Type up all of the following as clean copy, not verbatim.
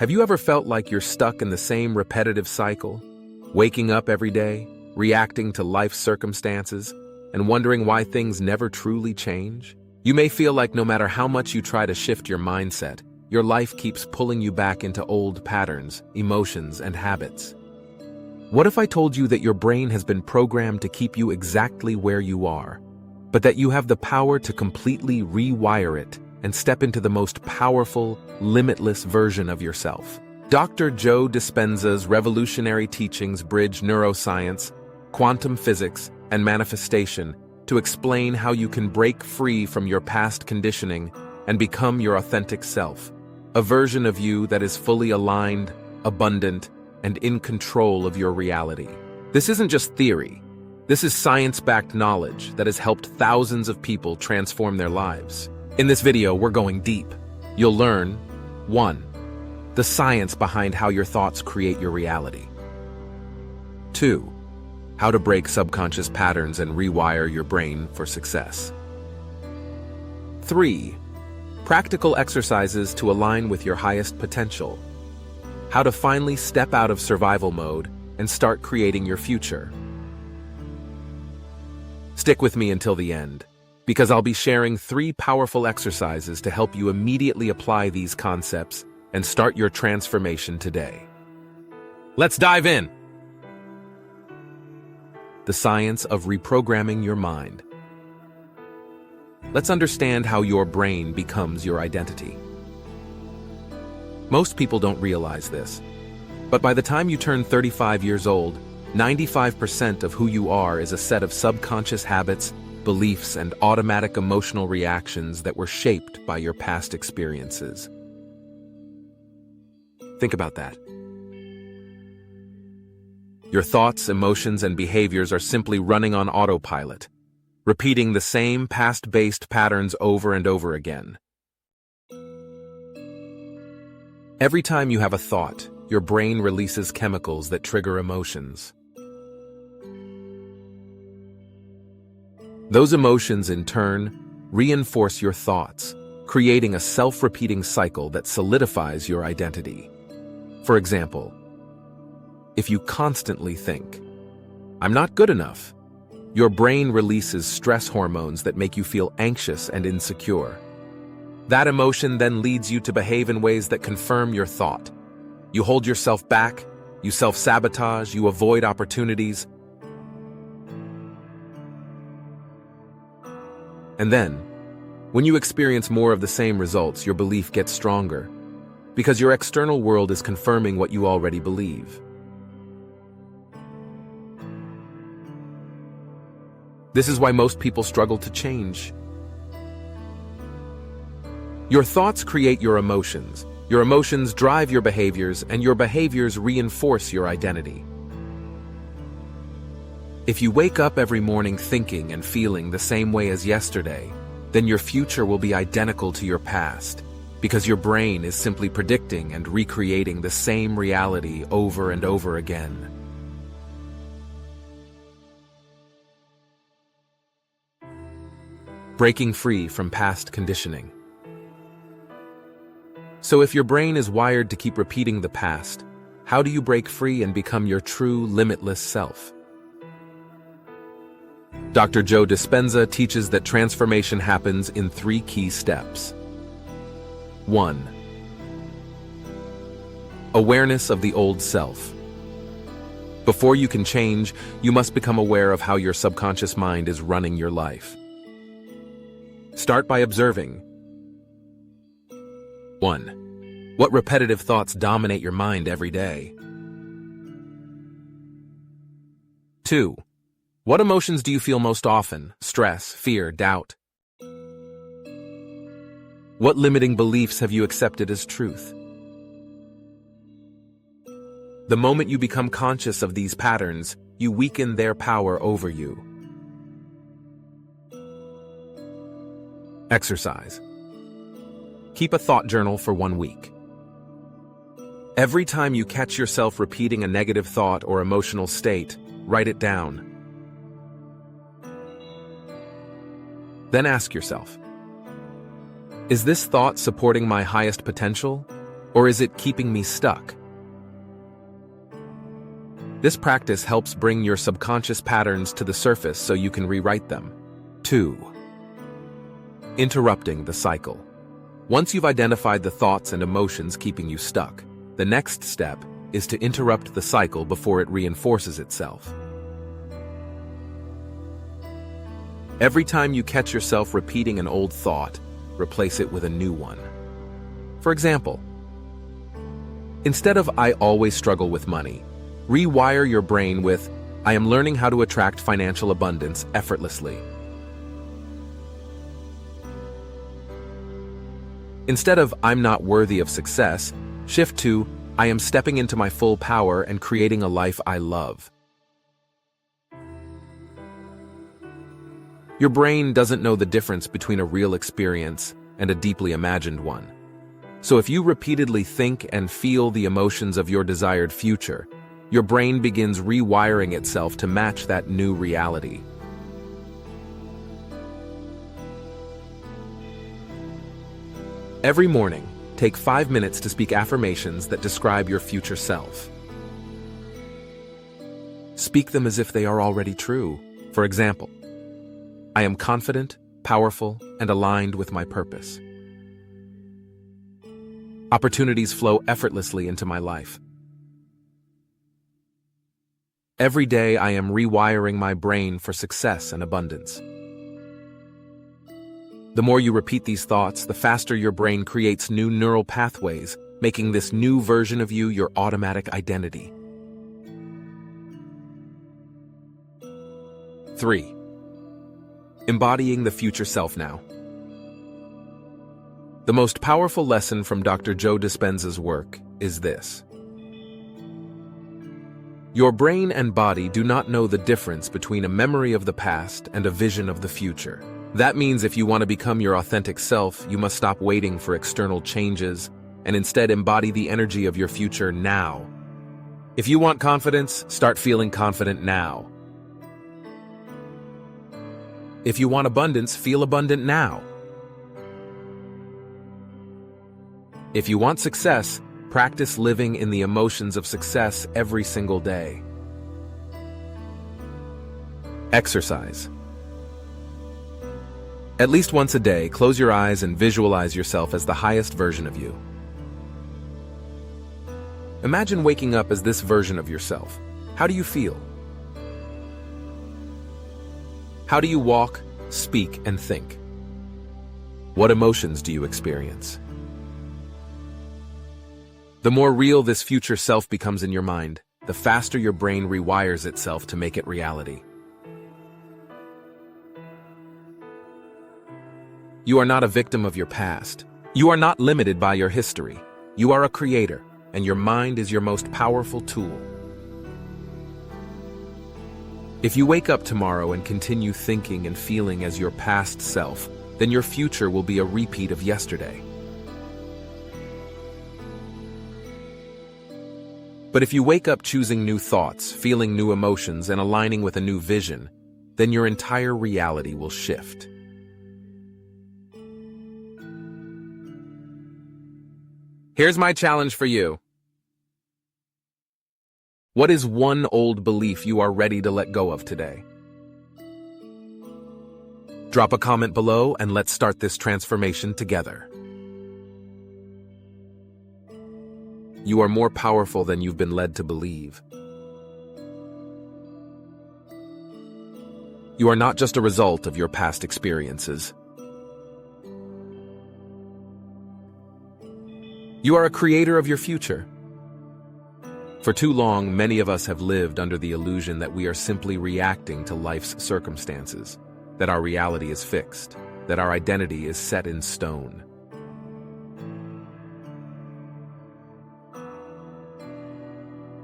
Have you ever felt like you're stuck in the same repetitive cycle? Waking up every day, reacting to life's circumstances, and wondering why things never truly change? You may feel like no matter how much you try to shift your mindset, your life keeps pulling you back into old patterns, emotions, and habits. What if I told you that your brain has been programmed to keep you exactly where you are, but that you have the power to completely rewire it and step into the most powerful, limitless version of yourself? DrJoeDispenza's revolutionary teachings bridge neuroscience, quantum physics, and manifestation to explain how you can break free from your past conditioning and become your authentic self, a version of you that is fully aligned, abundant, and in control of your reality. This isn't just theory. This is science-backed knowledge that has helped thousands of people transform their lives. In this video, we're going deep. You'll learn 1. The science behind how your thoughts create your reality. 2. How to break subconscious patterns and rewire your brain for success. 3. Practical exercises to align with your highest potential. How to finally step out of survival mode and start creating your future. Stick with me until the end, because I'll be sharing 3 powerful exercises to help you immediately apply these concepts and start your transformation today. Let's dive in! The science of reprogramming your mind. Let's understand how your brain becomes your identity. Most people don't realize this, but by the time you turn 35 years old, 95% of who you are is a set of subconscious habits, beliefs, and automatic emotional reactions that were shaped by your past experiences. Think about that. Your thoughts, emotions, and behaviors are simply running on autopilot, repeating the same past-based patterns over and over again. Every time you have a thought, your brain releases chemicals that trigger emotions. Those emotions, in turn, reinforce your thoughts, creating a self-repeating cycle that solidifies your identity. For example, if you constantly think, "I'm not good enough," your brain releases stress hormones that make you feel anxious and insecure. That emotion then leads you to behave in ways that confirm your thought. You hold yourself back, you self-sabotage, you avoid opportunities. And then, when you experience more of the same results, your belief gets stronger, because your external world is confirming what you already believe. This is why most people struggle to change. Your thoughts create your emotions drive your behaviors, and your behaviors reinforce your identity. If you wake up every morning thinking and feeling the same way as yesterday, then your future will be identical to your past, because your brain is simply predicting and recreating the same reality over and over again. Breaking free from past conditioning. So if your brain is wired to keep repeating the past, how do you break free and become your true, limitless self? DrJoeDispenza teaches that transformation happens in 3 key steps. 1. Awareness of the old self. Before you can change, you must become aware of how your subconscious mind is running your life. Start by observing. 1. What repetitive thoughts dominate your mind every day? 2. What emotions do you feel most often? Stress, fear, doubt? What limiting beliefs have you accepted as truth? The moment you become conscious of these patterns, you weaken their power over you. Exercise. Keep a thought journal for 1 week. Every time you catch yourself repeating a negative thought or emotional state, write it down. Then ask yourself, is this thought supporting my highest potential, Or is it keeping me stuck? This practice helps bring your subconscious patterns to the surface so you can rewrite them. 2. Interrupting the cycle. Once you've identified the thoughts and emotions keeping you stuck, the next step is to interrupt the cycle before it reinforces itself. Every time you catch yourself repeating an old thought, replace it with a new one. For example, instead of "I always struggle with money," rewire your brain with "I am learning how to attract financial abundance effortlessly." Instead of "I'm not worthy of success," shift to "I am stepping into my full power and creating a life I love." Your brain doesn't know the difference between a real experience and a deeply imagined one. So if you repeatedly think and feel the emotions of your desired future, your brain begins rewiring itself to match that new reality. Every morning, take 5 minutes to speak affirmations that describe your future self. Speak them as if they are already true. For example, "I am confident, powerful, and aligned with my purpose. Opportunities flow effortlessly into my life. Every day I am rewiring my brain for success and abundance." The more you repeat these thoughts, the faster your brain creates new neural pathways, making this new version of you your automatic identity. 3. Embodying the future self now. The most powerful lesson from DrJoeDispenza's work is this: your brain and body do not know the difference between a memory of the past and a vision of the future. That means if you want to become your authentic self, you must stop waiting for external changes and instead embody the energy of your future now. If you want confidence, start feeling confident now. If you want abundance, feel abundant now. If you want success, practice living in the emotions of success every single day. Exercise. At least once a day, close your eyes and visualize yourself as the highest version of you. Imagine waking up as this version of yourself. How do you feel? How do you walk, speak, and think? What emotions do you experience? The more real this future self becomes in your mind, the faster your brain rewires itself to make it reality. You are not a victim of your past. You are not limited by your history. You are a creator, and your mind is your most powerful tool. If you wake up tomorrow and continue thinking and feeling as your past self, then your future will be a repeat of yesterday. But if you wake up choosing new thoughts, feeling new emotions, and aligning with a new vision, then your entire reality will shift. Here's my challenge for you. What is one old belief you are ready to let go of today? Drop a comment below and let's start this transformation together. You are more powerful than you've been led to believe. You are not just a result of your past experiences. You are a creator of your future. For too long, many of us have lived under the illusion that we are simply reacting to life's circumstances, that our reality is fixed, that our identity is set in stone.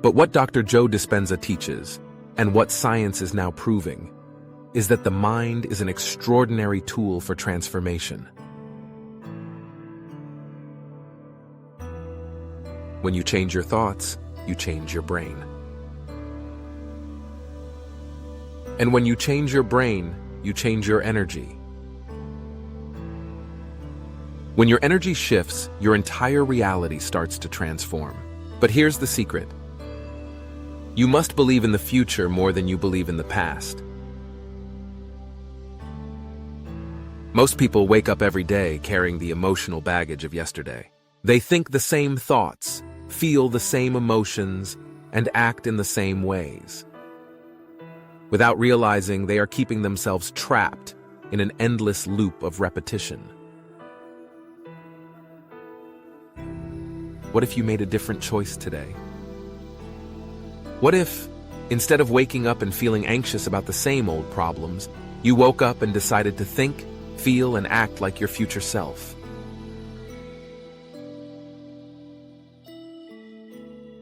But what DrJoeDispenza teaches, and what science is now proving, is that the mind is an extraordinary tool for transformation. When you change your thoughts, you change your brain. And when you change your brain, you change your energy. When your energy shifts, your entire reality starts to transform. But here's the secret. You must believe in the future more than you believe in the past. Most people wake up every day carrying the emotional baggage of yesterday. They think the same thoughts, feel the same emotions, and act in the same ways. Without realizing, they are keeping themselves trapped in an endless loop of repetition. What if you made a different choice today? What if, instead of waking up and feeling anxious about the same old problems, you woke up and decided to think, feel, and act like your future self?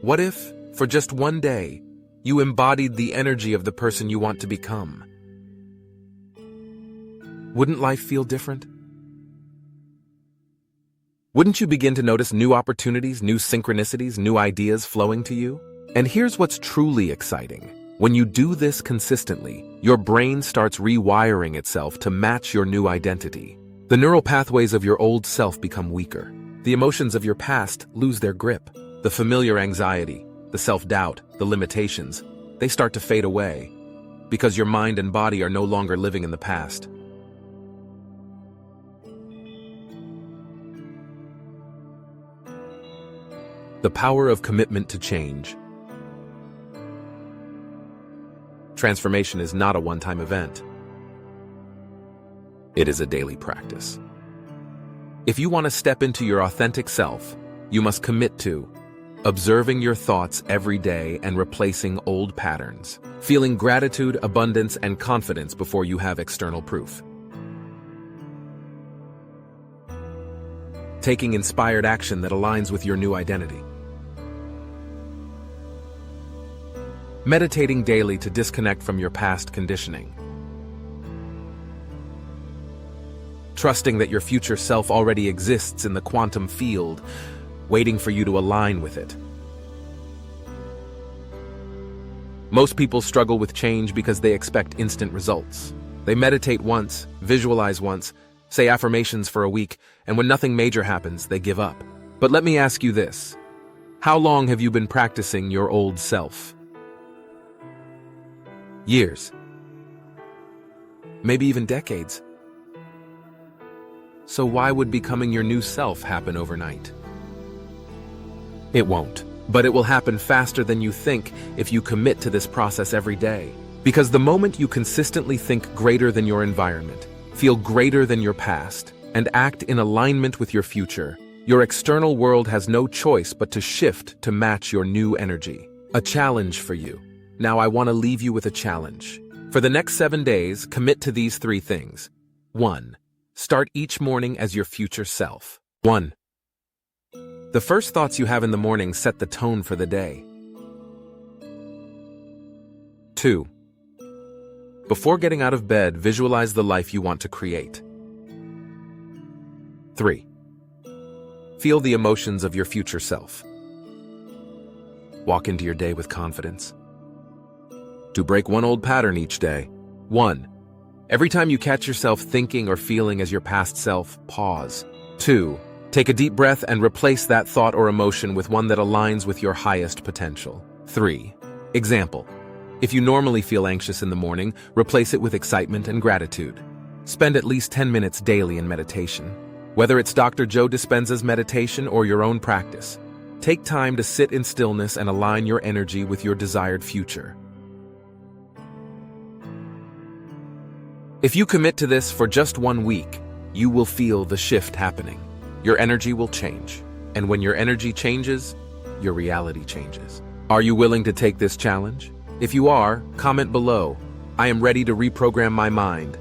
What if, for just one day, you embodied the energy of the person you want to become? Wouldn't life feel different? Wouldn't you begin to notice new opportunities, new synchronicities, new ideas flowing to you? And here's what's truly exciting. When you do this consistently, your brain starts rewiring itself to match your new identity. The neural pathways of your old self become weaker. The emotions of your past lose their grip. The familiar anxiety, the self-doubt, the limitations, they start to fade away because your mind and body are no longer living in the past. The power of commitment to change. Transformation is not a one-time event. It is a daily practice. If you want to step into your authentic self, you must commit to observing your thoughts every day and replacing old patterns, feeling gratitude, abundance, and confidence before you have external proof, taking inspired action that aligns with your new identity, meditating daily to disconnect from your past conditioning, trusting that your future self already exists in the quantum field, waiting for you to align with it. Most people struggle with change because they expect instant results. They meditate once, visualize once, say affirmations for a week, and when nothing major happens, they give up. But let me ask you this. How long have you been practicing your old self? Years. Maybe even decades. So why would becoming your new self happen overnight? It won't, but it will happen faster than you think if you commit to this process every day. Because the moment you consistently think greater than your environment, feel greater than your past, and act in alignment with your future, your external world has no choice but to shift to match your new energy. A challenge for you. Now I want to leave you with a challenge. For the next 7 days, commit to these 3 things. 1. Start each morning as your future self. 1. The first thoughts you have in the morning set the tone for the day. 2. Before getting out of bed, visualize the life you want to create. 3. Feel the emotions of your future self. Walk into your day with confidence. To break one old pattern each day. 1. Every time you catch yourself thinking or feeling as your past self, pause. 2. Take a deep breath and replace that thought or emotion with one that aligns with your highest potential. 3. Example. If you normally feel anxious in the morning, replace it with excitement and gratitude. Spend at least 10 minutes daily in meditation. Whether it's DrJoeDispenza's meditation or your own practice, take time to sit in stillness and align your energy with your desired future. If you commit to this for just 1 week, you will feel the shift happening. Your energy will change. And when your energy changes, your reality changes. Are you willing to take this challenge? If you are, comment below. I am ready to reprogram my mind.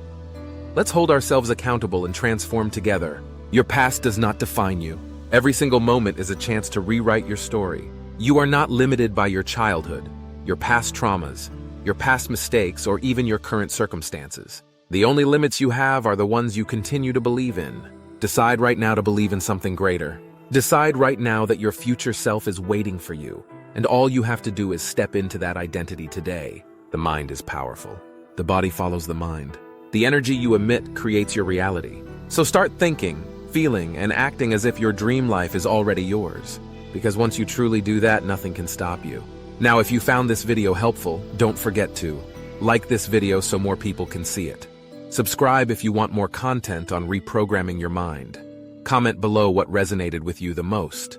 Let's hold ourselves accountable and transform together. Your past does not define you. Every single moment is a chance to rewrite your story. You are not limited by your childhood, your past traumas, your past mistakes, or even your current circumstances. The only limits you have are the ones you continue to believe in. Decide right now to believe in something greater. Decide right now that your future self is waiting for you, and all you have to do is step into that identity today. The mind is powerful. The body follows the mind. The energy you emit creates your reality. So start thinking, feeling and acting as if your dream life is already yours. Because once you truly do that, nothing can stop you. Now, if you found this video helpful, don't forget to like this video so more people can see it. Subscribe if you want more content on reprogramming your mind. Comment below what resonated with you the most.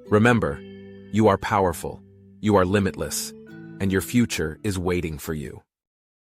Remember, you are powerful, you are limitless, and your future is waiting for you.